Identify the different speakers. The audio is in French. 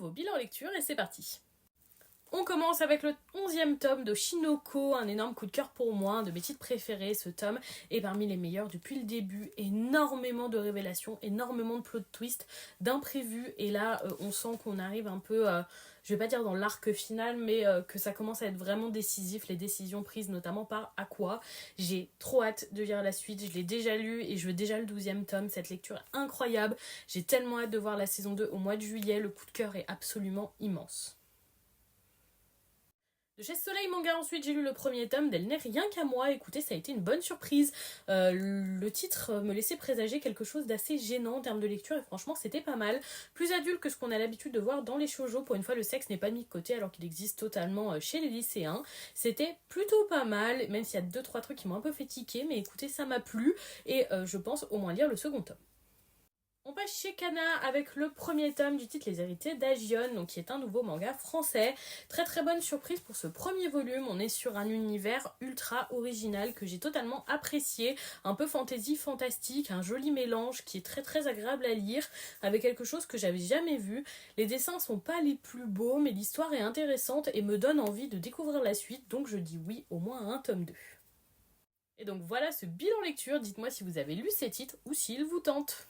Speaker 1: nouveau bilan lecture et c'est parti. On commence avec le 11e tome de Shinoko, un énorme coup de cœur pour moi, un de mes titres préférés. Ce tome est parmi les meilleurs depuis le début, énormément de révélations, énormément de plot twists, d'imprévus, et là on sent qu'on arrive un peu, je vais pas dire dans l'arc final, mais que ça commence à être vraiment décisif, les décisions prises notamment par Aqua. J'ai trop hâte de lire la suite, je l'ai déjà lu et je veux déjà le 12e tome, cette lecture est incroyable, j'ai tellement hâte de voir la saison 2 au mois de juillet, le coup de cœur est absolument immense. De chez Soleil Manga ensuite j'ai lu le premier tome d'Elle n'est rien qu'à moi. Écoutez, ça a été une bonne surprise. Le titre me laissait présager quelque chose d'assez gênant en termes de lecture et franchement c'était pas mal. Plus adulte que ce qu'on a l'habitude de voir dans les shoujo. Pour une fois le sexe n'est pas mis de côté alors qu'il existe totalement chez les lycéens. C'était plutôt pas mal, même s'il y a 2-3 trucs qui m'ont un peu fait tiquer, mais écoutez ça m'a plu et je pense au moins lire le second tome. On passe chez Kana avec le premier tome du titre Les Héritiers d'Agion, donc qui est un nouveau manga français. Très très bonne surprise pour ce premier volume, on est sur un univers ultra original que j'ai totalement apprécié, un peu fantasy fantastique, un joli mélange qui est très très agréable à lire, avec quelque chose que j'avais jamais vu. Les dessins sont pas les plus beaux, mais l'histoire est intéressante et me donne envie de découvrir la suite, donc je dis oui au moins à un tome 2. Et donc voilà ce bilan lecture, dites-moi si vous avez lu ces titres ou s'ils vous tentent.